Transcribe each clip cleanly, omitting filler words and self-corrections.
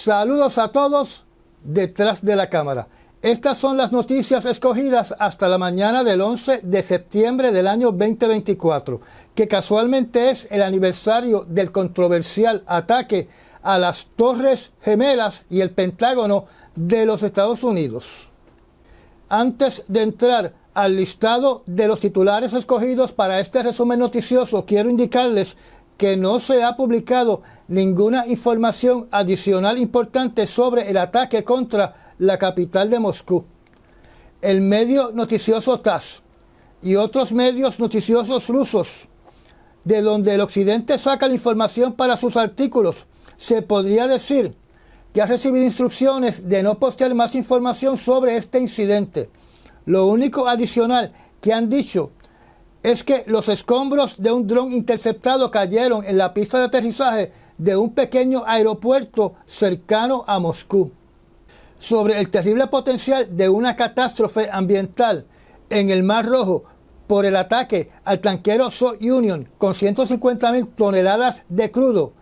Saludos a todos detrás de la cámara. Estas son las noticias escogidas hasta la mañana del 11 de septiembre del año 2024, que casualmente es el aniversario del controversial ataque a las Torres Gemelas y el Pentágono de los Estados Unidos. Antes de entrar al listado de los titulares escogidos para este resumen noticioso, quiero indicarles que no se ha publicado ninguna información adicional importante sobre el ataque contra la capital de Moscú. El medio noticioso TASS y otros medios noticiosos rusos, de donde el occidente saca la información para sus artículos, se podría decir que ha recibido instrucciones de no postear más información sobre este incidente. Lo único adicional que han dicho es que los escombros de un dron interceptado cayeron en la pista de aterrizaje de un pequeño aeropuerto cercano a Moscú. Sobre el terrible potencial de una catástrofe ambiental en el Mar Rojo por el ataque al tanquero Soyuz con 150,000 toneladas de crudo,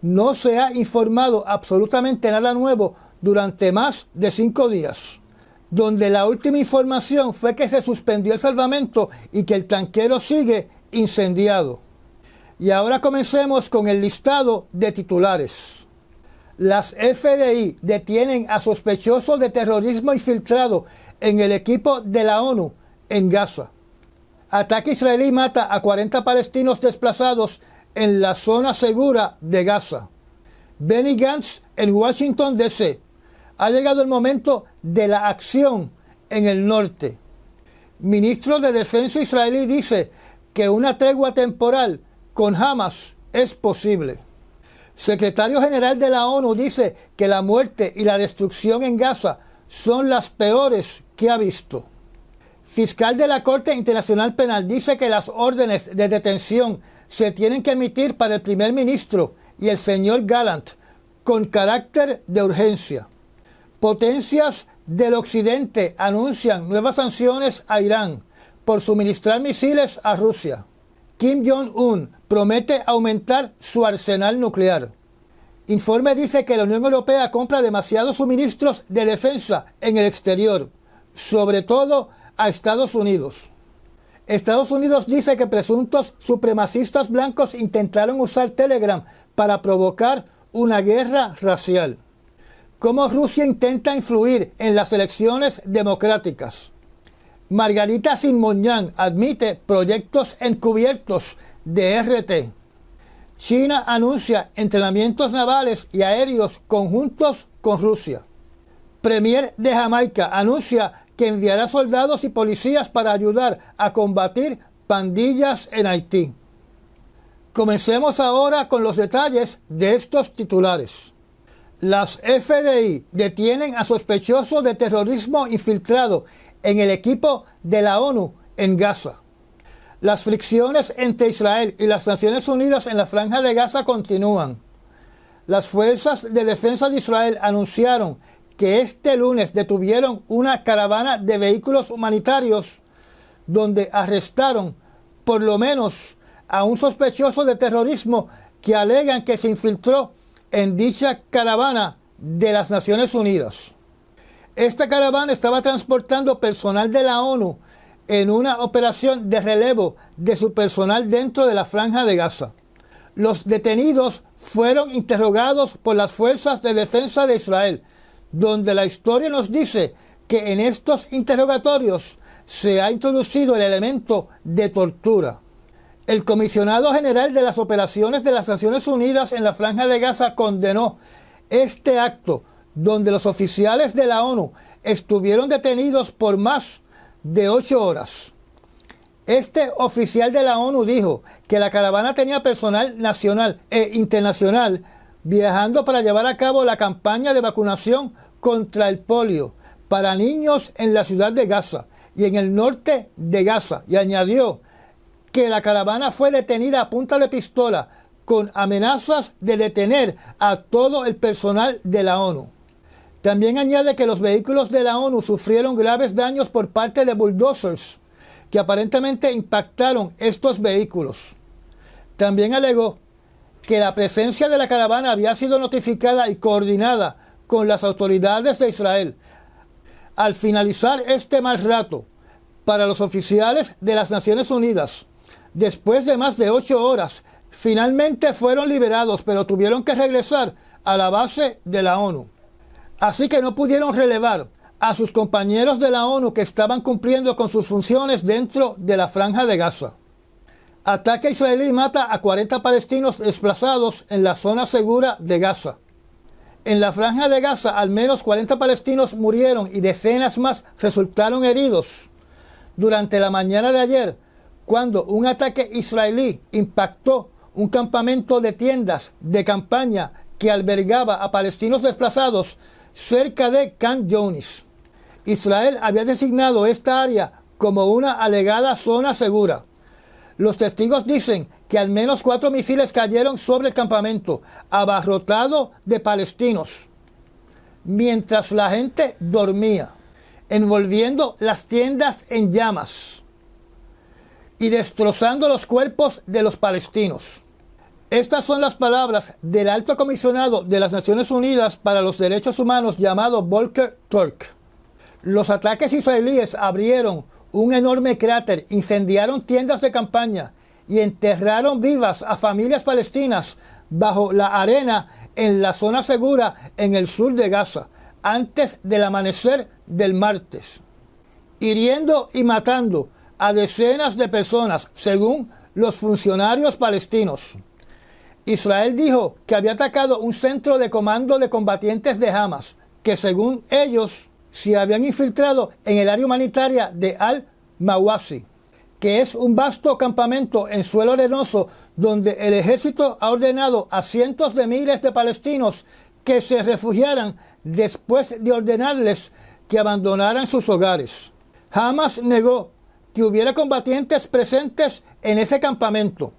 no se ha informado absolutamente nada nuevo durante más de 5 días, donde la última información fue que se suspendió el salvamento y que el tanquero sigue incendiado. Y ahora comencemos con el listado de titulares. Las FBI detienen a sospechosos de terrorismo infiltrado en el equipo de la ONU en Gaza. Ataque israelí mata a 40 palestinos desplazados en la zona segura de Gaza. Benny Gantz en Washington, D.C. Ha llegado el momento de la acción en el norte. Ministro de Defensa israelí dice que una tregua temporal con Hamas es posible. Secretario General de la ONU dice que la muerte y la destrucción en Gaza son las peores que ha visto. Fiscal de la Corte Internacional Penal dice que las órdenes de detención se tienen que emitir para el primer ministro y el señor Gallant con carácter de urgencia. Potencias del occidente anuncian nuevas sanciones a Irán por suministrar misiles a Rusia. Kim Jong-un promete aumentar su arsenal nuclear. Informe dice que la Unión Europea compra demasiados suministros de defensa en el exterior, sobre todo a Estados Unidos. Estados Unidos dice que presuntos supremacistas blancos intentaron usar Telegram para provocar una guerra racial. Cómo Rusia intenta influir en las elecciones democráticas. Margarita Simonyan admite proyectos encubiertos de RT. China anuncia entrenamientos navales y aéreos conjuntos con Rusia. Premier de Jamaica anuncia que enviará soldados y policías para ayudar a combatir pandillas en Haití. Comencemos ahora con los detalles de estos titulares. Las FBI detienen a sospechosos de terrorismo infiltrado en el equipo de la ONU en Gaza. Las fricciones entre Israel y las Naciones Unidas en la Franja de Gaza continúan. Las fuerzas de defensa de Israel anunciaron que este lunes detuvieron una caravana de vehículos humanitarios donde arrestaron por lo menos a un sospechoso de terrorismo que alegan que se infiltró en dicha caravana de las Naciones Unidas. Esta caravana estaba transportando personal de la ONU en una operación de relevo de su personal dentro de la Franja de Gaza. Los detenidos fueron interrogados por las fuerzas de defensa de Israel, donde la historia nos dice que en estos interrogatorios se ha introducido el elemento de tortura. El comisionado general de las operaciones de las Naciones Unidas en la Franja de Gaza condenó este acto, donde los oficiales de la ONU estuvieron detenidos por más de 8 horas. Este oficial de la ONU dijo que la caravana tenía personal nacional e internacional viajando para llevar a cabo la campaña de vacunación contra el polio para niños en la ciudad de Gaza y en el norte de Gaza, y añadió que la caravana fue detenida a punta de pistola con amenazas de detener a todo el personal de la ONU. También añade que los vehículos de la ONU sufrieron graves daños por parte de bulldozers que aparentemente impactaron estos vehículos. También alegó que la presencia de la caravana había sido notificada y coordinada con las autoridades de Israel. Al finalizar este mal rato para los oficiales de las Naciones Unidas, después de más de 8 horas, finalmente fueron liberados, pero tuvieron que regresar a la base de la ONU. Así que no pudieron relevar a sus compañeros de la ONU que estaban cumpliendo con sus funciones dentro de la Franja de Gaza. Ataque israelí mata a 40 palestinos desplazados en la zona segura de Gaza. En la Franja de Gaza, al menos 40 palestinos murieron y decenas más resultaron heridos durante la mañana de ayer, cuando un ataque israelí impactó un campamento de tiendas de campaña que albergaba a palestinos desplazados cerca de Khan Younis. Israel había designado esta área como una alegada zona segura. Los testigos dicen que al menos 4 misiles cayeron sobre el campamento, abarrotado de palestinos, mientras la gente dormía, envolviendo las tiendas en llamas y destrozando los cuerpos de los palestinos. Estas son las palabras del alto comisionado de las Naciones Unidas para los Derechos Humanos llamado Volker Turk. Los ataques israelíes abrieron un enorme cráter, incendiaron tiendas de campaña y enterraron vivas a familias palestinas bajo la arena en la zona segura en el sur de Gaza, antes del amanecer del martes, hiriendo y matando a decenas de personas, según los funcionarios palestinos. Israel dijo que había atacado un centro de comando de combatientes de Hamas, que según ellos se habían infiltrado en el área humanitaria de Al-Mawasi, que es un vasto campamento en suelo arenoso donde el ejército ha ordenado a cientos de miles de palestinos que se refugiaran después de ordenarles que abandonaran sus hogares. Hamas negó que hubiera combatientes presentes en ese campamento.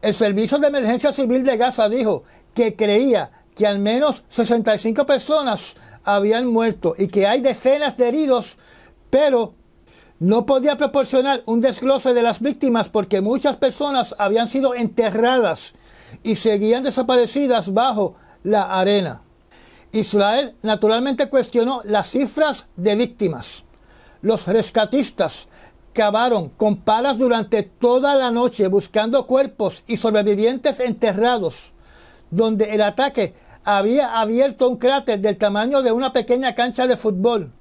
El Servicio de Emergencia Civil de Gaza dijo que creía que al menos 65 personas habían muerto y que hay decenas de heridos, pero no podía proporcionar un desglose de las víctimas porque muchas personas habían sido enterradas y seguían desaparecidas bajo la arena. Israel naturalmente cuestionó las cifras de víctimas. Los rescatistas cavaron con palas durante toda la noche buscando cuerpos y sobrevivientes enterrados, donde el ataque había abierto un cráter del tamaño de una pequeña cancha de fútbol,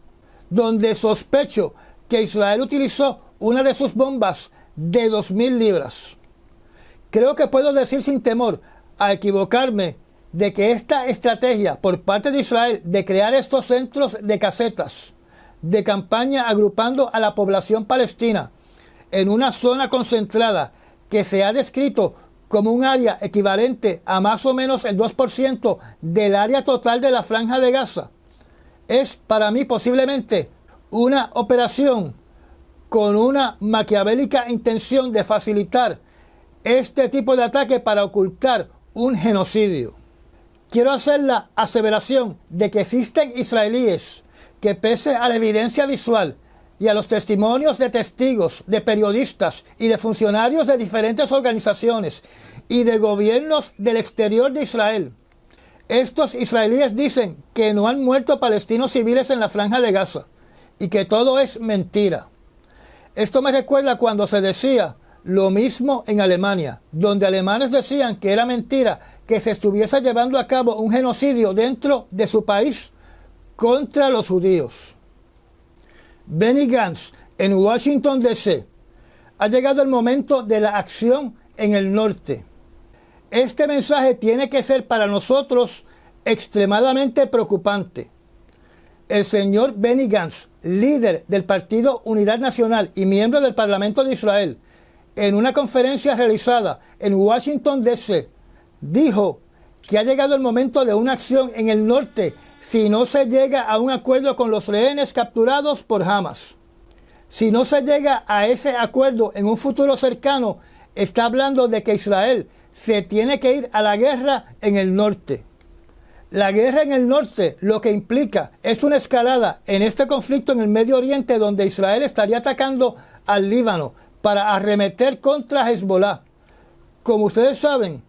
donde sospecho que Israel utilizó una de sus bombas de 2.000 libras. Creo que puedo decir sin temor a equivocarme de que esta estrategia por parte de Israel de crear estos centros de casetas de campaña agrupando a la población palestina en una zona concentrada que se ha descrito como un área equivalente a más o menos el 2% del área total de la Franja de Gaza, es para mí posiblemente una operación con una maquiavélica intención de facilitar este tipo de ataque para ocultar un genocidio. Quiero hacer la aseveración de que existen israelíes que, pese a la evidencia visual y a los testimonios de testigos, de periodistas y de funcionarios de diferentes organizaciones y de gobiernos del exterior de Israel, estos israelíes dicen que no han muerto palestinos civiles en la Franja de Gaza y que todo es mentira. Esto me recuerda cuando se decía lo mismo en Alemania, donde alemanes decían que era mentira que se estuviese llevando a cabo un genocidio dentro de su país contra los judíos. Benny Gantz, en Washington, D.C. Ha llegado el momento de la acción en el norte. Este mensaje tiene que ser para nosotros extremadamente preocupante. El señor Benny Gantz, líder del Partido Unidad Nacional y miembro del Parlamento de Israel, en una conferencia realizada en Washington, D.C., dijo que ha llegado el momento de una acción en el norte si no se llega a un acuerdo con los rehenes capturados por Hamas. Si no se llega a ese acuerdo en un futuro cercano, está hablando de que Israel se tiene que ir a la guerra en el norte. La guerra en el norte lo que implica es una escalada en este conflicto en el Medio Oriente, donde Israel estaría atacando al Líbano para arremeter contra Hezbollah. Como ustedes saben,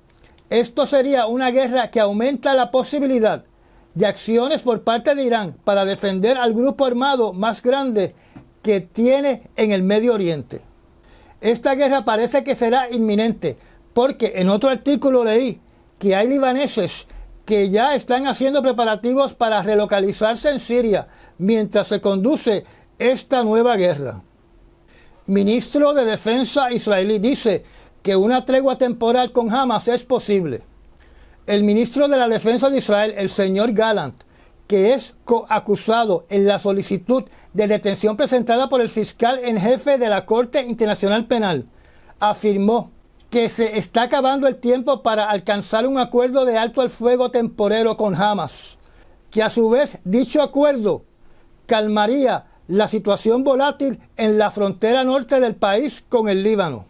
esto sería una guerra que aumenta la posibilidad de acciones por parte de Irán para defender al grupo armado más grande que tiene en el Medio Oriente. Esta guerra parece que será inminente, porque en otro artículo leí que hay libaneses que ya están haciendo preparativos para relocalizarse en Siria mientras se conduce esta nueva guerra. Ministro de Defensa israelí dice que una tregua temporal con Hamas es posible. El ministro de la Defensa de Israel, el señor Gallant, que es coacusado en la solicitud de detención presentada por el fiscal en jefe de la Corte Internacional Penal, afirmó que se está acabando el tiempo para alcanzar un acuerdo de alto al fuego temporero con Hamas, que a su vez dicho acuerdo calmaría la situación volátil en la frontera norte del país con el Líbano.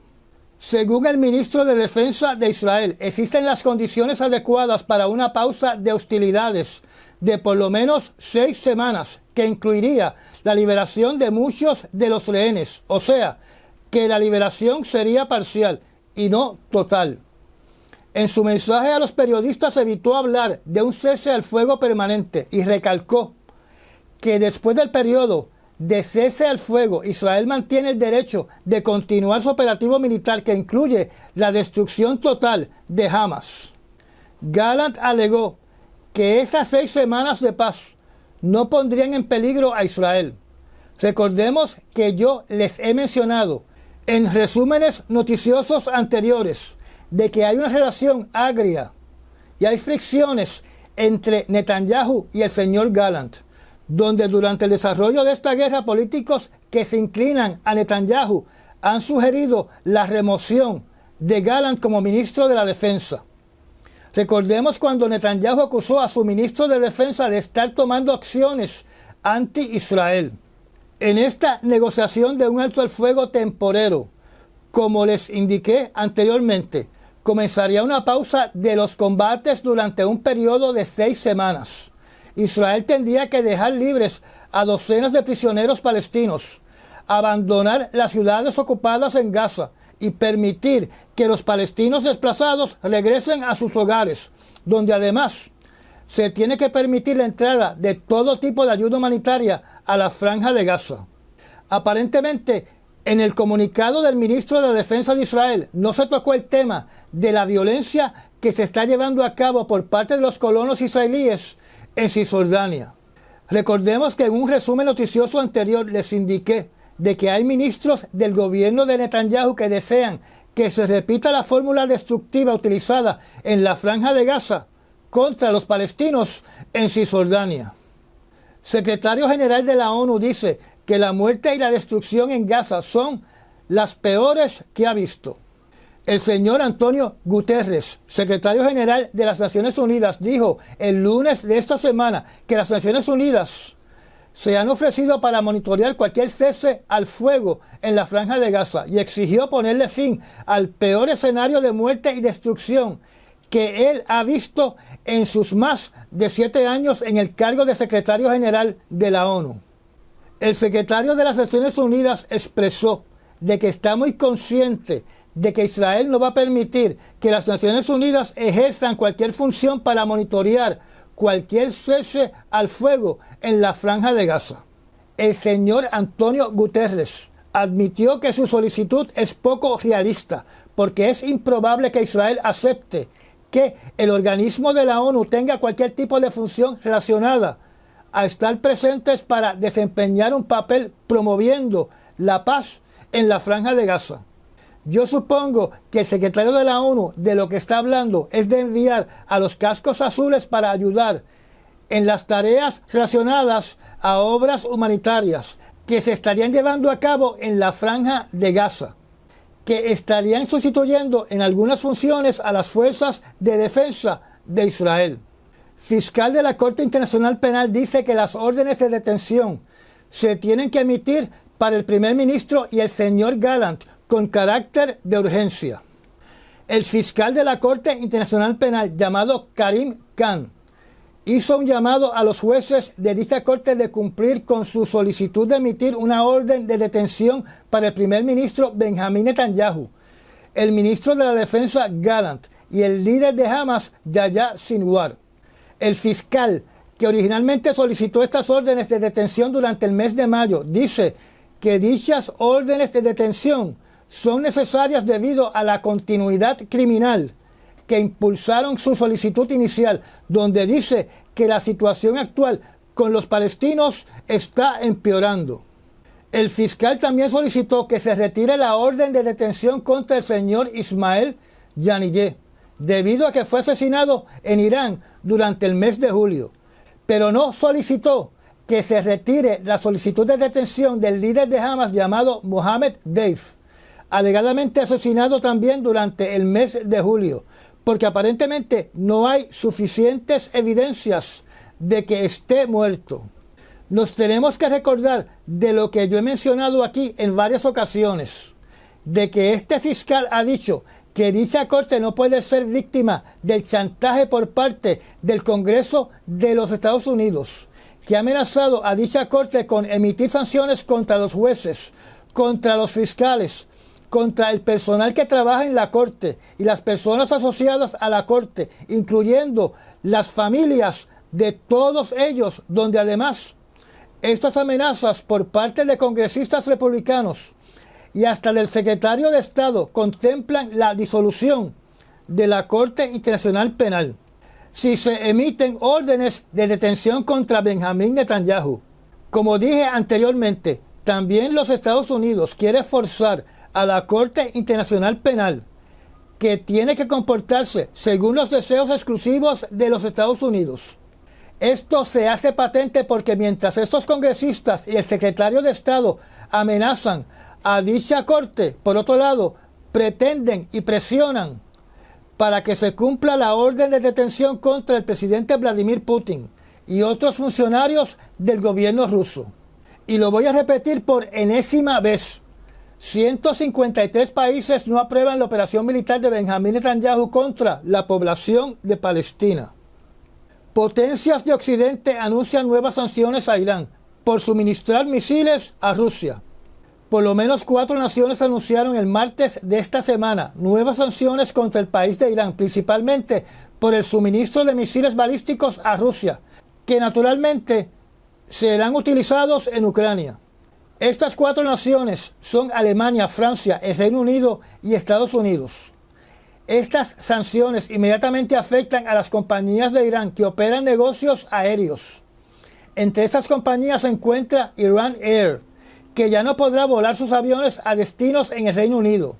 Según el ministro de Defensa de Israel, existen las condiciones adecuadas para una pausa de hostilidades de por lo menos 6 semanas, que incluiría la liberación de muchos de los rehenes, o sea, que la liberación sería parcial y no total. En su mensaje a los periodistas evitó hablar de un cese al fuego permanente y recalcó que después del periodo de cese al fuego, Israel mantiene el derecho de continuar su operativo militar que incluye la destrucción total de Hamas. Gallant alegó que esas 6 semanas de paz no pondrían en peligro a Israel. Recordemos que yo les he mencionado en resúmenes noticiosos anteriores de que hay una relación agria y hay fricciones entre Netanyahu y el señor Gallant, donde durante el desarrollo de esta guerra políticos que se inclinan a Netanyahu han sugerido la remoción de Gallant como ministro de la Defensa. Recordemos cuando Netanyahu acusó a su ministro de Defensa de estar tomando acciones anti-Israel. En esta negociación de un alto al fuego temporero, como les indiqué anteriormente, comenzaría una pausa de los combates durante un periodo de 6 semanas. Israel tendría que dejar libres a docenas de prisioneros palestinos, abandonar las ciudades ocupadas en Gaza y permitir que los palestinos desplazados regresen a sus hogares, donde además se tiene que permitir la entrada de todo tipo de ayuda humanitaria a la franja de Gaza. Aparentemente, en el comunicado del ministro de Defensa de Israel no se tocó el tema de la violencia que se está llevando a cabo por parte de los colonos israelíes en Cisjordania. Recordemos que en un resumen noticioso anterior les indiqué de que hay ministros del gobierno de Netanyahu que desean que se repita la fórmula destructiva utilizada en la franja de Gaza contra los palestinos en Cisjordania. Secretario General de la ONU dice que la muerte y la destrucción en Gaza son las peores que ha visto. El señor Antonio Guterres, secretario general de las Naciones Unidas, dijo el lunes de esta semana que las Naciones Unidas se han ofrecido para monitorear cualquier cese al fuego en la franja de Gaza y exigió ponerle fin al peor escenario de muerte y destrucción que él ha visto en sus más de 7 años en el cargo de secretario general de la ONU. El secretario de las Naciones Unidas expresó de que está muy consciente de que Israel no va a permitir que las Naciones Unidas ejerzan cualquier función para monitorear cualquier cese al fuego en la franja de Gaza. El señor Antonio Guterres admitió que su solicitud es poco realista porque es improbable que Israel acepte que el organismo de la ONU tenga cualquier tipo de función relacionada a estar presentes para desempeñar un papel promoviendo la paz en la franja de Gaza. Yo supongo que el secretario de la ONU de lo que está hablando es de enviar a los cascos azules para ayudar en las tareas relacionadas a obras humanitarias que se estarían llevando a cabo en la franja de Gaza, que estarían sustituyendo en algunas funciones a las fuerzas de defensa de Israel. Fiscal de la Corte Internacional Penal dice que las órdenes de detención se tienen que emitir para el primer ministro y el señor Gallant con carácter de urgencia. El fiscal de la Corte Internacional Penal, llamado Karim Khan, hizo un llamado a los jueces de dicha corte de cumplir con su solicitud de emitir una orden de detención para el primer ministro Benjamín Netanyahu, el ministro de la Defensa Gallant y el líder de Hamas, Yahya Sinwar. El fiscal que originalmente solicitó estas órdenes de detención durante el mes de mayo, dice que dichas órdenes de detención son necesarias debido a la continuidad criminal que impulsaron su solicitud inicial, donde dice que la situación actual con los palestinos está empeorando. El fiscal también solicitó que se retire la orden de detención contra el señor Ismael Haniyeh, debido a que fue asesinado en Irán durante el mes de julio, pero no solicitó que se retire la solicitud de detención del líder de Hamas llamado Mohammed Deif, alegadamente asesinado también durante el mes de julio, porque aparentemente no hay suficientes evidencias de que esté muerto. Nos tenemos que recordar de lo que yo he mencionado aquí en varias ocasiones, de que este fiscal ha dicho que dicha corte no puede ser víctima del chantaje por parte del Congreso de los Estados Unidos, que ha amenazado a dicha corte con emitir sanciones contra los jueces, contra los fiscales, contra el personal que trabaja en la corte y las personas asociadas a la corte, incluyendo las familias de todos ellos, donde además estas amenazas por parte de congresistas republicanos y hasta del secretario de Estado contemplan la disolución de la Corte Internacional Penal si se emiten órdenes de detención contra Benjamín Netanyahu. Como dije anteriormente, también los Estados Unidos quiere forzar a la Corte Internacional Penal, que tiene que comportarse según los deseos exclusivos de los Estados Unidos. Esto se hace patente porque mientras estos congresistas y el secretario de Estado amenazan a dicha corte, por otro lado, pretenden y presionan para que se cumpla la orden de detención contra el presidente Vladimir Putin y otros funcionarios del gobierno ruso. Y lo voy a repetir por enésima vez. 153 países no aprueban la operación militar de Benjamín Netanyahu contra la población de Palestina. Potencias de Occidente anuncian nuevas sanciones a Irán por suministrar misiles a Rusia. Por lo menos 4 naciones anunciaron el martes de esta semana nuevas sanciones contra el país de Irán, principalmente por el suministro de misiles balísticos a Rusia, que naturalmente serán utilizados en Ucrania. Estas 4 naciones son Alemania, Francia, el Reino Unido y Estados Unidos. Estas sanciones inmediatamente afectan a las compañías de Irán que operan negocios aéreos. Entre estas compañías se encuentra Iran Air, que ya no podrá volar sus aviones a destinos en el Reino Unido.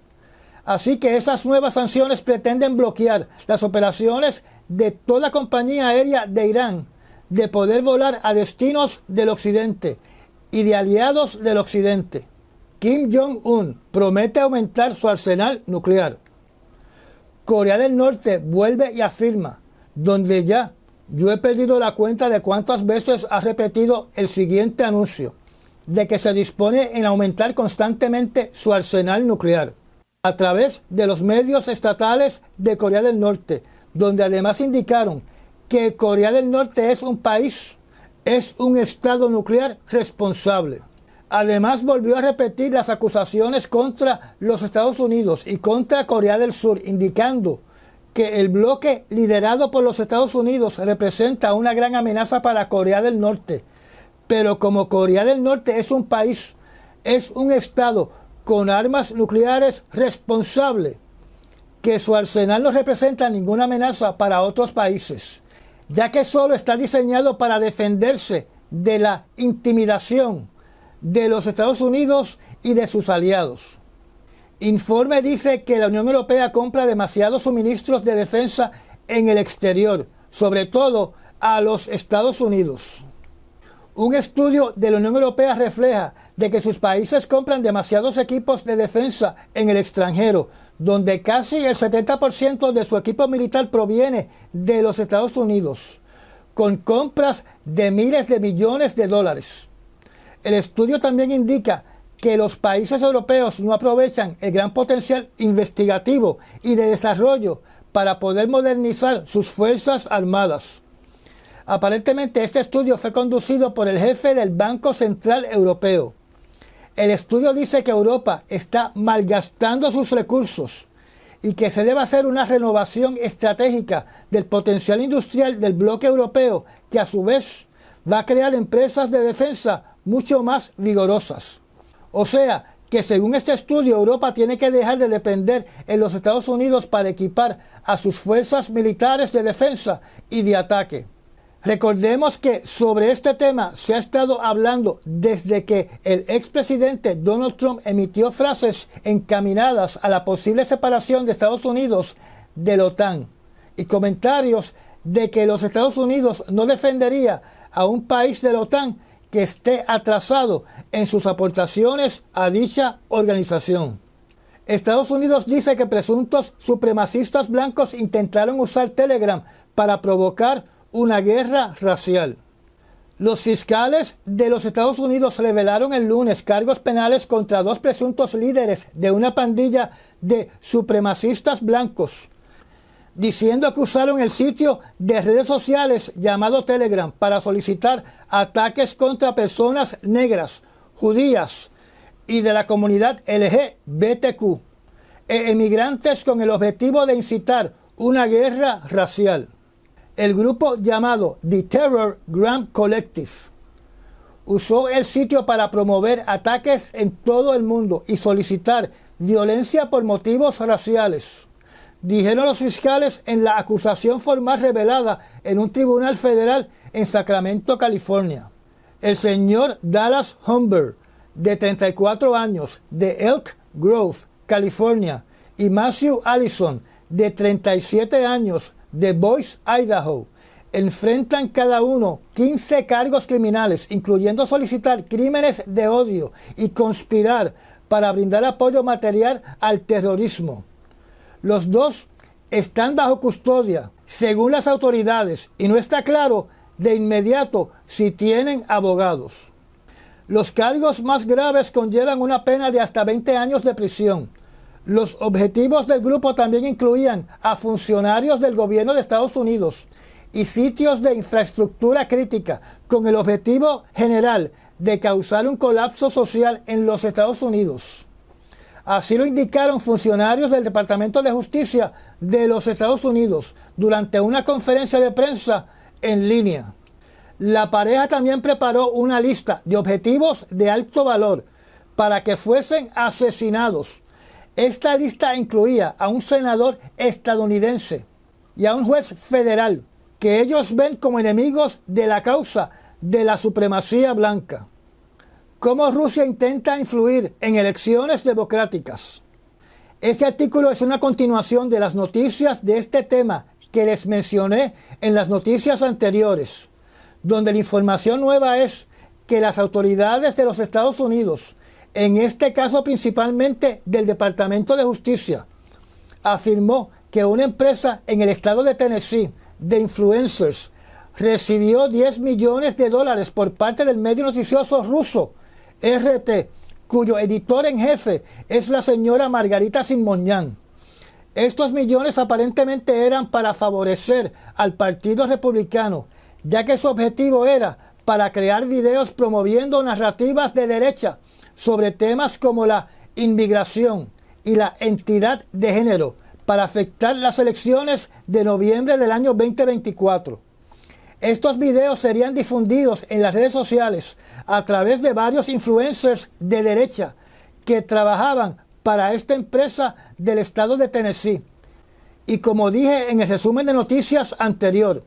Así que esas nuevas sanciones pretenden bloquear las operaciones de toda compañía aérea de Irán de poder volar a destinos del occidente y de aliados del occidente. Kim Jong-un promete aumentar su arsenal nuclear. Corea del Norte vuelve y afirma, donde ya yo he perdido la cuenta de cuántas veces ha repetido el siguiente anuncio, de que se dispone en aumentar constantemente su arsenal nuclear a través de los medios estatales de Corea del Norte, donde además indicaron que Corea del Norte es un país, es un estado nuclear responsable. Además volvió a repetir las acusaciones contra los Estados Unidos y contra Corea del Sur, indicando que el bloque liderado por los Estados Unidos representa una gran amenaza para Corea del Norte. Pero como Corea del Norte es un país, es un estado con armas nucleares responsable, que su arsenal no representa ninguna amenaza para otros países, ya que solo está diseñado para defenderse de la intimidación de los Estados Unidos y de sus aliados. Informe dice que la Unión Europea compra demasiados suministros de defensa en el exterior, sobre todo a los Estados Unidos. Un estudio de la Unión Europea refleja de que sus países compran demasiados equipos de defensa en el extranjero, donde casi el 70% de su equipo militar proviene de los Estados Unidos, con compras de miles de millones de dólares. El estudio también indica que los países europeos no aprovechan el gran potencial investigativo y de desarrollo para poder modernizar sus fuerzas armadas. Aparentemente este estudio fue conducido por el jefe del Banco Central Europeo. El estudio dice que Europa está malgastando sus recursos y que se debe hacer una renovación estratégica del potencial industrial del bloque europeo, que a su vez va a crear empresas de defensa mucho más vigorosas. O sea, que según este estudio, Europa tiene que dejar de depender en los Estados Unidos para equipar a sus fuerzas militares de defensa y de ataque. Recordemos que sobre este tema se ha estado hablando desde que el expresidente Donald Trump emitió frases encaminadas a la posible separación de Estados Unidos de la OTAN y comentarios de que los Estados Unidos no defendería a un país de la OTAN que esté atrasado en sus aportaciones a dicha organización. Estados Unidos dice que presuntos supremacistas blancos intentaron usar Telegram para provocar una guerra racial. Los fiscales de los Estados Unidos revelaron el lunes cargos penales contra 2 presuntos líderes de una pandilla de supremacistas blancos, diciendo que usaron el sitio de redes sociales llamado Telegram para solicitar ataques contra personas negras, judías y de la comunidad LGBTQ e emigrantes con el objetivo de incitar una guerra racial. El grupo llamado The Terror Gram Collective usó el sitio para promover ataques en todo el mundo y solicitar violencia por motivos raciales, dijeron los fiscales en la acusación formal revelada en un tribunal federal en Sacramento, California. El señor Dallas Humber, de 34 años, de Elk Grove, California, y Matthew Allison, de 37 años, de Boise, Idaho, enfrentan cada uno 15 cargos criminales, incluyendo solicitar crímenes de odio y conspirar para brindar apoyo material al terrorismo. Los dos están bajo custodia, según las autoridades, y no está claro de inmediato si tienen abogados. Los cargos más graves conllevan una pena de hasta 20 años de prisión. Los objetivos del grupo también incluían a funcionarios del gobierno de Estados Unidos y sitios de infraestructura crítica, con el objetivo general de causar un colapso social en los Estados Unidos. Así lo indicaron funcionarios del Departamento de Justicia de los Estados Unidos durante una conferencia de prensa en línea. La pareja también preparó una lista de objetivos de alto valor para que fuesen asesinados. Esta lista incluía a un senador estadounidense y a un juez federal que ellos ven como enemigos de la causa de la supremacía blanca. ¿Cómo Rusia intenta influir en elecciones democráticas? Este artículo es una continuación de las noticias de este tema que les mencioné en las noticias anteriores, donde la información nueva es que las autoridades de los Estados Unidos, en este caso principalmente del Departamento de Justicia, afirmó que una empresa en el estado de Tennessee de influencers recibió $10 millones por parte del medio noticioso ruso RT, cuyo editor en jefe es la señora Margarita Simonyan. Estos millones aparentemente eran para favorecer al Partido Republicano, ya que su objetivo era para crear videos promoviendo narrativas de derecha sobre temas como la inmigración y la identidad de género para afectar las elecciones de noviembre del año 2024. Estos videos serían difundidos en las redes sociales a través de varios influencers de derecha que trabajaban para esta empresa del estado de Tennessee. Y como dije en el resumen de noticias anterior,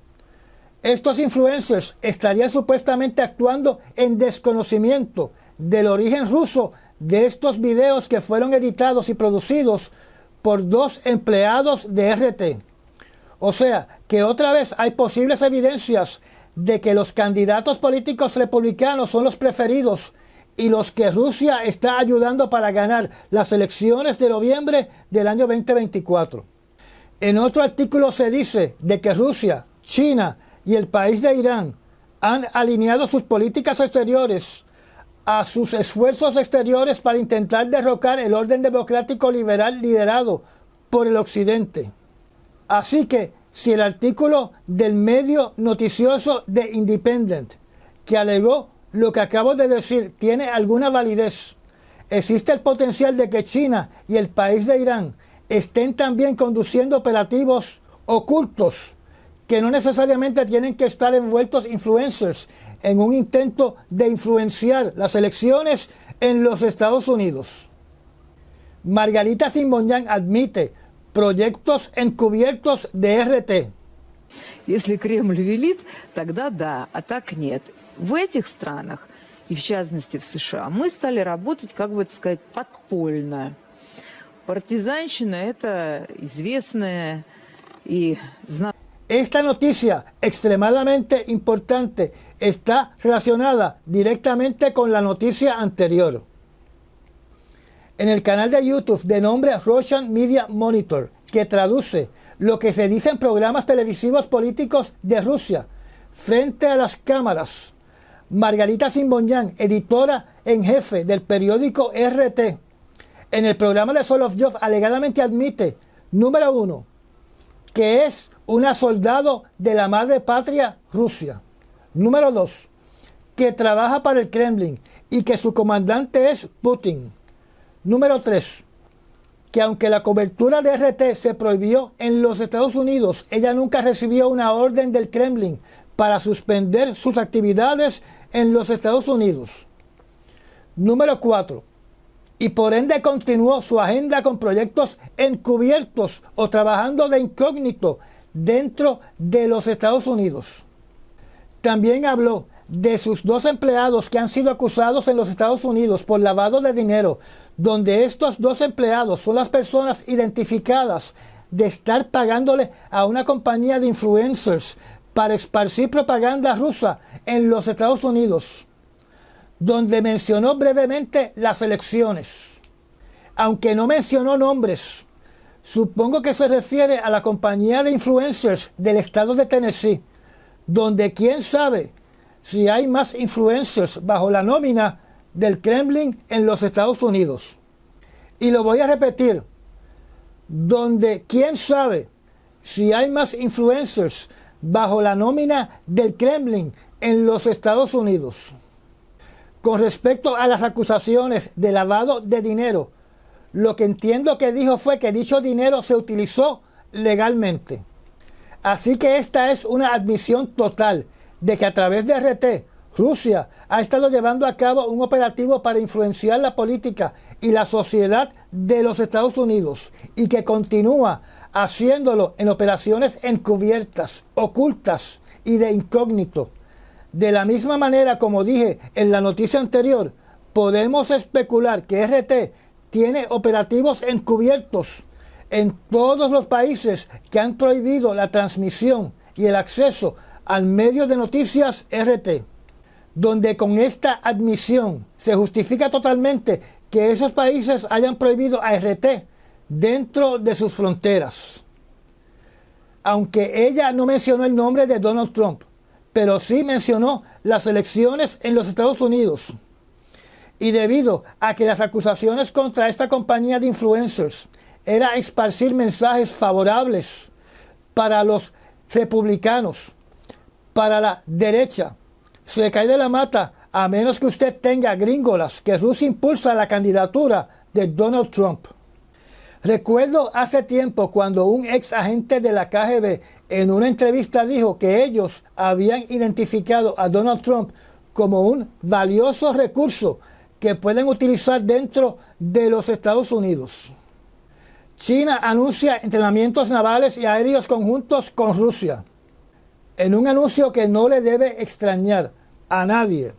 estos influencers estarían supuestamente actuando en desconocimiento del origen ruso de estos videos que fueron editados y producidos por 2 empleados de RT. O sea, que otra vez hay posibles evidencias de que los candidatos políticos republicanos son los preferidos y los que Rusia está ayudando para ganar las elecciones de noviembre del año 2024. En otro artículo se dice de que Rusia, China y el país de Irán han alineado sus políticas exteriores a sus esfuerzos exteriores para intentar derrocar el orden democrático liberal liderado por el Occidente. Así que, si el artículo del medio noticioso The Independent, que alegó lo que acabo de decir, tiene alguna validez, existe el potencial de que China y el país de Irán estén también conduciendo operativos ocultos que no necesariamente tienen que estar envueltos influencers en un intento de influenciar las elecciones en los Estados Unidos. Margarita Simonyan admite proyectos encubiertos de RT. Если Кремль велит, тогда да, а так нет. В этих странах, и в частности в США, мы стали работать, как бы это сказать, подпольно. Партизанщина – это известная и знаменитая. Esta noticia extremadamente importante está relacionada directamente con la noticia anterior. En el canal de YouTube de nombre Russian Media Monitor, que traduce lo que se dice en programas televisivos políticos de Rusia frente a las cámaras, Margarita Simonyan, editora en jefe del periódico RT, en el programa de Solovjov alegadamente admite, número 1, que es una soldado de la madre patria Rusia. Número 2, que trabaja para el Kremlin y que su comandante es Putin. Número 3, que aunque la cobertura de RT se prohibió en los Estados Unidos, ella nunca recibió una orden del Kremlin para suspender sus actividades en los Estados Unidos. Número 4, y por ende continuó su agenda con proyectos encubiertos o trabajando de incógnito dentro de los Estados Unidos. También habló de sus 2 empleados que han sido acusados en los Estados Unidos por lavado de dinero, donde estos 2 empleados son las personas identificadas de estar pagándole a una compañía de influencers para esparcir propaganda rusa en los Estados Unidos, donde mencionó brevemente las elecciones. Aunque no mencionó nombres, supongo que se refiere a la compañía de influencers del estado de Tennessee, donde quién sabe si hay más influencers bajo la nómina del Kremlin en los Estados Unidos. Y lo voy a repetir, donde quién sabe si hay más influencers bajo la nómina del Kremlin en los Estados Unidos. Con respecto a las acusaciones de lavado de dinero, lo que entiendo que dijo fue que dicho dinero se utilizó legalmente. Así que esta es una admisión total de que a través de RT, Rusia ha estado llevando a cabo un operativo para influenciar la política y la sociedad de los Estados Unidos y que continúa haciéndolo en operaciones encubiertas, ocultas y de incógnito. De la misma manera, como dije en la noticia anterior, podemos especular que RT tiene operativos encubiertos en todos los países que han prohibido la transmisión y el acceso al medio de noticias RT, donde con esta admisión se justifica totalmente que esos países hayan prohibido a RT dentro de sus fronteras. Aunque ella no mencionó el nombre de Donald Trump, pero sí mencionó las elecciones en los Estados Unidos. Y debido a que las acusaciones contra esta compañía de influencers era esparcir mensajes favorables para los republicanos, para la derecha, se le cae de la mata a menos que usted tenga gringolas que Rusia impulsa la candidatura de Donald Trump. Recuerdo hace tiempo cuando un ex agente de la KGB en una entrevista dijo que ellos habían identificado a Donald Trump como un valioso recurso que pueden utilizar dentro de los Estados Unidos. China anuncia entrenamientos navales y aéreos conjuntos con Rusia. En un anuncio que no le debe extrañar a nadie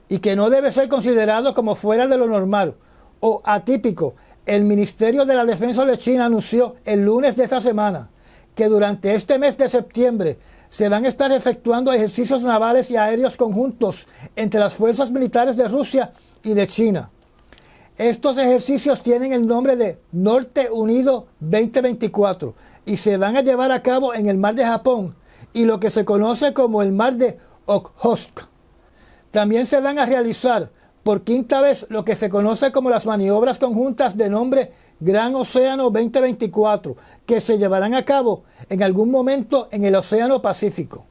y que no debe ser considerado como fuera de lo normal o atípico, el Ministerio de la Defensa de China anunció el lunes de esta semana que durante este mes de septiembre se van a estar efectuando ejercicios navales y aéreos conjuntos entre las fuerzas militares de Rusia y de China. Estos ejercicios tienen el nombre de Norte Unido 2024 y se van a llevar a cabo en el mar de Japón y lo que se conoce como el mar de Okhotsk. También se van a realizar por quinta vez lo que se conoce como las maniobras conjuntas de nombre Gran Océano 2024, que se llevarán a cabo en algún momento en el Océano Pacífico.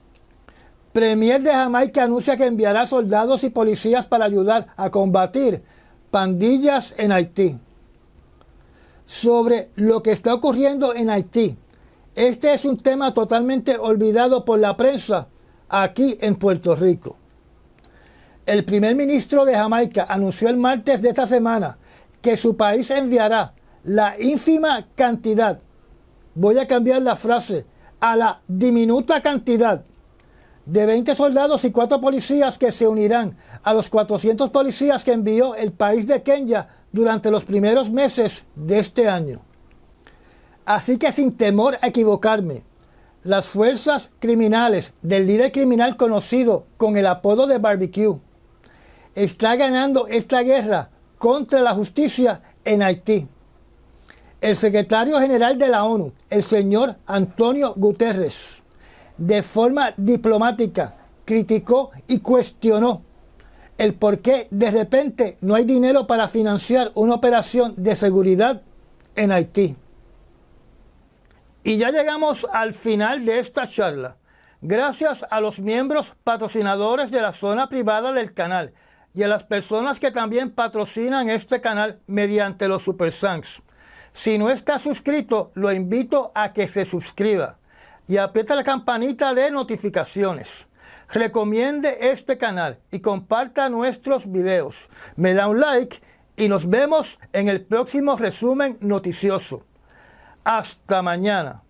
Premier de Jamaica anuncia que enviará soldados y policías para ayudar a combatir pandillas en Haití. sobre lo que está ocurriendo en Haití. Este es un tema totalmente olvidado por la prensa aquí en Puerto Rico. El primer ministro de Jamaica anunció el martes de esta semana que su país enviará la ínfima cantidad, voy a cambiar la frase, a la diminuta cantidad de 20 soldados y 4 policías que se unirán a los 400 policías que envió el país de Kenia durante los primeros meses de este año. Así que sin temor a equivocarme, las fuerzas criminales del líder criminal conocido con el apodo de Barbecue está ganando esta guerra contra la justicia en Haití. El secretario general de la ONU, el señor Antonio Guterres, de forma diplomática, criticó y cuestionó el por qué de repente no hay dinero para financiar una operación de seguridad en Haití. Y ya llegamos al final de esta charla. Gracias a los miembros patrocinadores de la zona privada del canal y a las personas que también patrocinan este canal mediante los Super Thanks. Si no está suscrito, lo invito a que se suscriba y aprieta la campanita de notificaciones. Recomiende este canal y comparta nuestros videos. Me da un like y nos vemos en el próximo resumen noticioso. Hasta mañana.